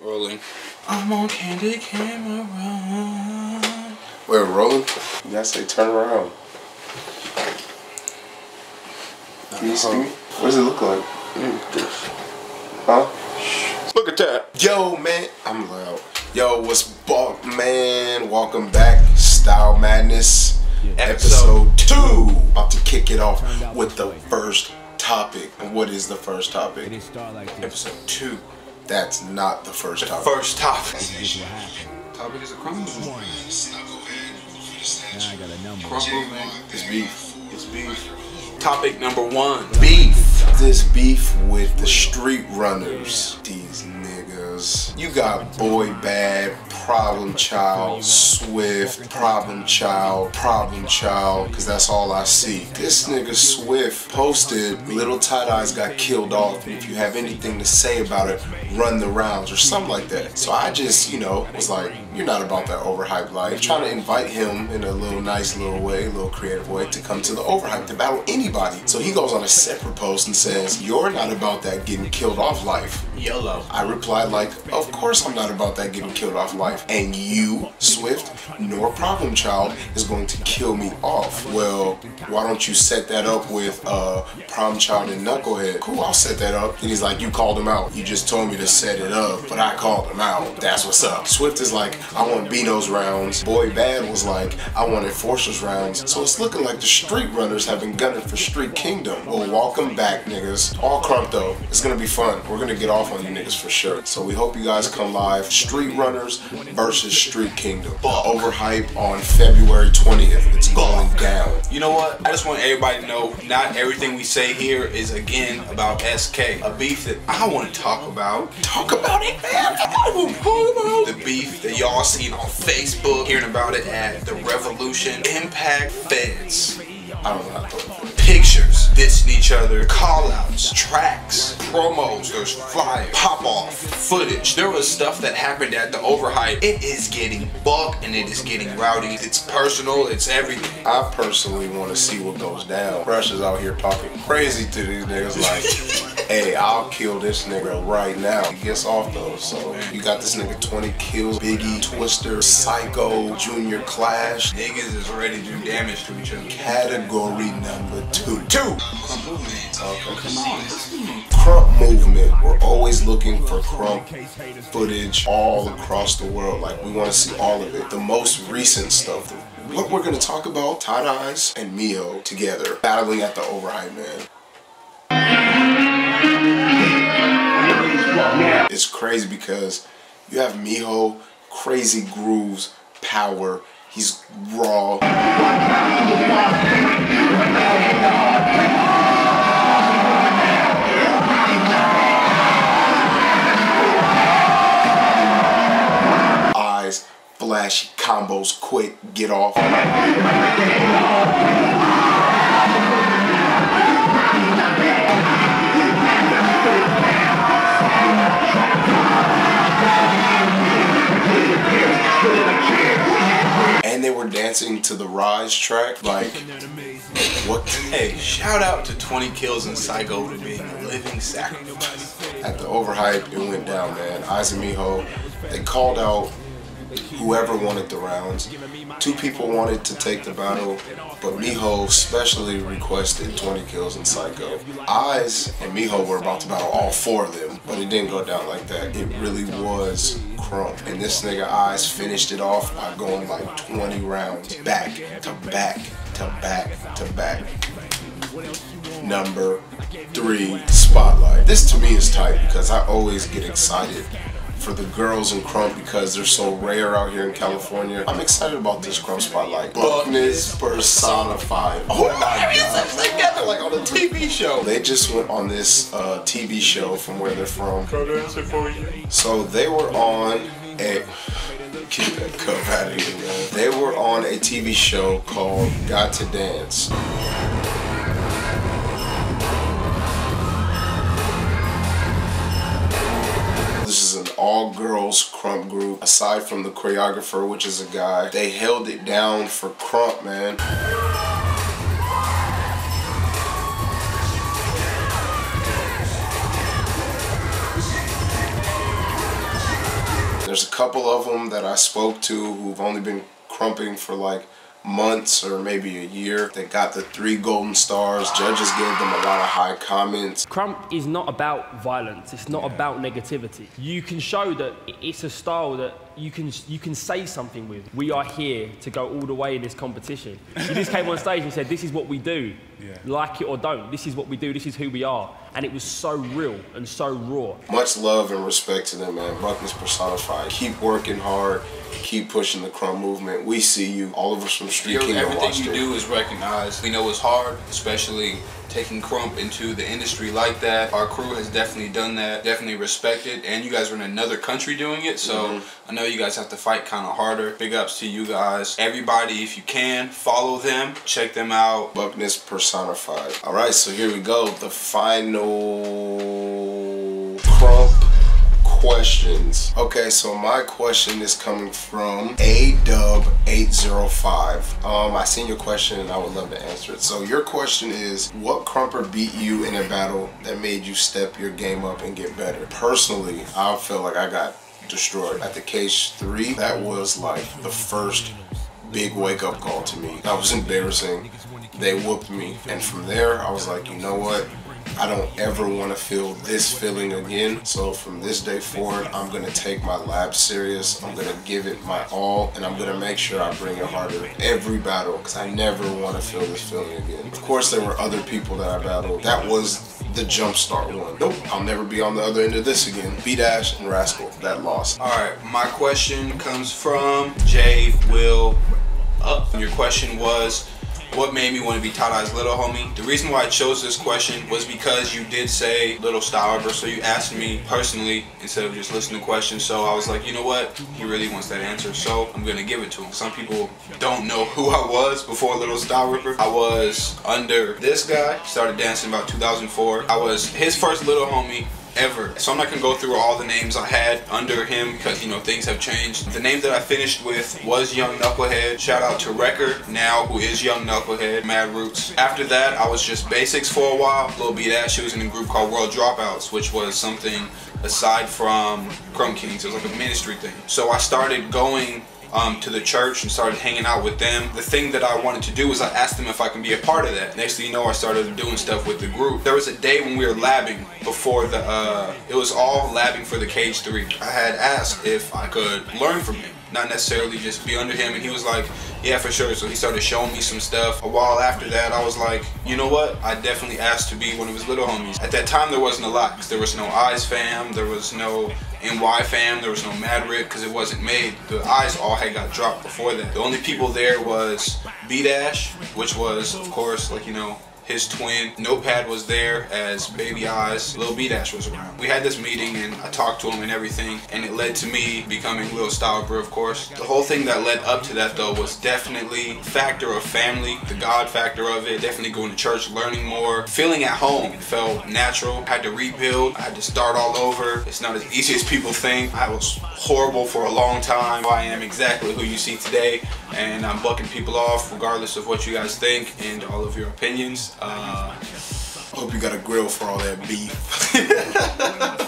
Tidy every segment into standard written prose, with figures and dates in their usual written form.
Rolling. I'm on candy camera. Wait, rolling? You gotta say turn around. Can you see me? What does it look like? Huh? Look at that. Yo, man. I'm loud. Yo, what's up, man? Welcome back. Style Madness. Episode 2. About to kick it off with the first topic. And what is the first topic? Episode 2. That's not the first topic. First topic. Topic is a crumble movement. Crumble movement. It's beef. It's beef. Topic number 1. Beef. This beef with the street runners. These niggas. You got Boy Bad, Problem Child, Swift, Problem Child, cause that's all I see. This nigga Swift posted, Little Tight Eyes got killed off, and if you have anything to say about it, run the rounds, or something like that. So I just, was like, you're not about that overhyped life. Trying to invite him in a little nice little way, a little creative way, to come to the overhyped, to battle anybody. So he goes on a separate post and says, you're not about that getting killed off life. YOLO. I replied like, of course I'm not about that getting killed off life. And you, Swift, nor Problem Child, is going to kill me off. Well, why don't you set that up with Problem Child and Knucklehead? Cool, I'll set that up. And he's like, you called him out. You just told me to set it up, but I called him out. That's what's up. Swift is like, I want Bino's rounds. Boy Bad was like, I want Enforcer's rounds. So it's looking like the street runners have been gunning for Street Kingdom. Well, welcome back, niggas. All crump though. It's gonna be fun. We're gonna get off on you niggas for sure. So we hope you guys come live. Street Runners versus Street Kingdom. Overhype on February 20th. It's going down. You know what? I just want everybody to know, not everything we say here is again about SK. A beef that I want to talk about. Talk about it, man. The beef that y'all seen on Facebook, hearing about it at the Revolution, Impact Feds. I don't know how to put it. Pictures, dissing each other, call-outs, tracks, promos, there's flyers, pop-off, footage. There was stuff that happened at the overhype. It is getting buck and it is getting rowdy. It's personal, it's everything. I personally want to see what goes down. Rush is out here talking crazy to these niggas like, hey, I'll kill this nigga right now. He gets off though, so you got this nigga 20 kills, Biggie, Twister, Psycho, Junior Clash. Niggas is ready to do damage to each other. Category number 2. Crump movement. Okay. Come on. Crump movement. We're always looking for crump footage all across the world. Like, we want to see all of it. The most recent stuff. What we're going to talk about, Tight Eyes and Mio together, battling at the overhype, man. It's crazy because you have Miho, crazy grooves, power. He's raw. Eyes, flashy combos, quick, get off. And they were dancing to the Rise track, like, what? Hey, shout out to 20 kills and Psycho to being a living sacrifice. At the overhype, it went down, man. Eyes and Miho, they called out whoever wanted the rounds. 2 people wanted to take the battle, but Miho specially requested 20 kills and Psycho. Eyes and Miho were about to battle all 4 of them, but it didn't go down like that. It really was crump. And this nigga Eyes finished it off by going like 20 rounds, back to back to back to back. Number 3, Spotlight. This to me is tight because I always get excited for the girls in crump because they're so rare out here in California. I'm excited about this crump Spotlight. Buckness personified. Oh my God. Together like on a TV show. They just went on this TV show from where they're from. So they were on a... Keep that cup out of here, man. They were on a TV show called Got to Dance. This is an all-girls crump group. Aside from the choreographer, which is a guy, they held it down for crump, man. There's a couple of them that I spoke to who've only been crumping for like months or maybe a year. They got the 3 golden stars. Judges gave them a lot of high comments. Crump is not about violence. It's not about negativity. You can show that it's a style that you can say something with. We are here to go all the way in this competition. You just came on stage and said, this is what we do. Like it or don't. This is what we do. This is who we are. And it was so real and so raw. Much love and respect to them, man. Maddness personified. Keep working hard. Keep pushing the crump movement. We see you. All of us from Street Kingdom Everything watched you it. do is recognized. We know it's hard, especially taking crump into the industry like that. Our crew has definitely done that, definitely respected, and you guys are in another country doing it, so I know you guys have to fight kind of harder. Big ups to you guys. Everybody, if you can, follow them, check them out. Maddness personified. All right, so here we go. The final crump questions. Okay, so my question is coming from ADub805. I seen your question and I would love to answer it. So your question is, what crumper beat you in a battle that made you step your game up and get better? Personally, I feel like I got destroyed at the Cage 3. That was like the first big wake-up call to me. That was embarrassing. They whooped me, and from there I was like, you know what, I don't ever want to feel this feeling again. So from this day forward, I'm going to take my lab serious. I'm going to give it my all, and I'm going to make sure I bring it harder every battle, because I never want to feel this feeling again. Of course, there were other people that I battled. That was the jumpstart one. Nope, I'll never be on the other end of this again. B-Dash and Rascal, that lost. Alright, my question comes from J. Will Up. Your question was, what made me want to be Tadai's little homie? The reason why I chose this question was because you did say little Stylber, so you asked me personally instead of just listening to questions. So I was like, you know what? He really wants that answer, so I'm gonna give it to him. Some people don't know who I was before Little Stylber. I was under this guy, started dancing about 2004. I was his first little homie ever. So I'm not gonna go through all the names I had under him because, you know, things have changed. The name that I finished with was Young Knucklehead. Shout out to Wrecker now, who is Young Knucklehead, Mad Roots. After that, I was just Basics for a while. Lil B-Dash, she was in a group called World Dropouts, which was something aside from Crumb Kings. It was like a ministry thing. So I started going to the church and started hanging out with them. The thing that I wanted to do was I asked them if I can be a part of that. Next thing you know, I started doing stuff with the group. There was a day when we were labbing before the, it was all labbing for the Cage 3. I had asked if I could learn from him, not necessarily just be under him, and he was like, yeah, for sure. So he started showing me some stuff. A while after that, I was like, you know what? I definitely asked to be one of his little homies. At that time, there wasn't a lot, because there was no Eyes fam, there was no NY fam, there was no Mad Rip, because it wasn't made. The Eyes all had got dropped before that. The only people there was B-Dash, which was, of course, like, you know, his twin. Notepad was there as Baby Eyes. Lil B-Dash was around. We had this meeting and I talked to him and everything, and it led to me becoming Lil Stylber, of course. The whole thing that led up to that though was definitely factor of family, the God factor of it, definitely going to church, learning more, feeling at home. It felt natural. I had to rebuild, I had to start all over. It's not as easy as people think. I was horrible for a long time. I am exactly who you see today, and I'm bucking people off regardless of what you guys think and all of your opinions. Hope you got a grill for all that beef.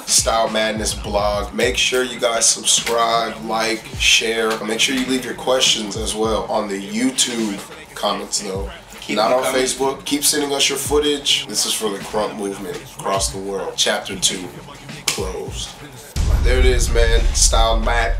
Style Maddness blog. Make sure you guys subscribe, like, share. Make sure you leave your questions as well on the YouTube comments though. Not on Facebook. Keep sending us your footage. This is for the crump movement across the world. Chapter 2 closed. There it is, man. Style Matt.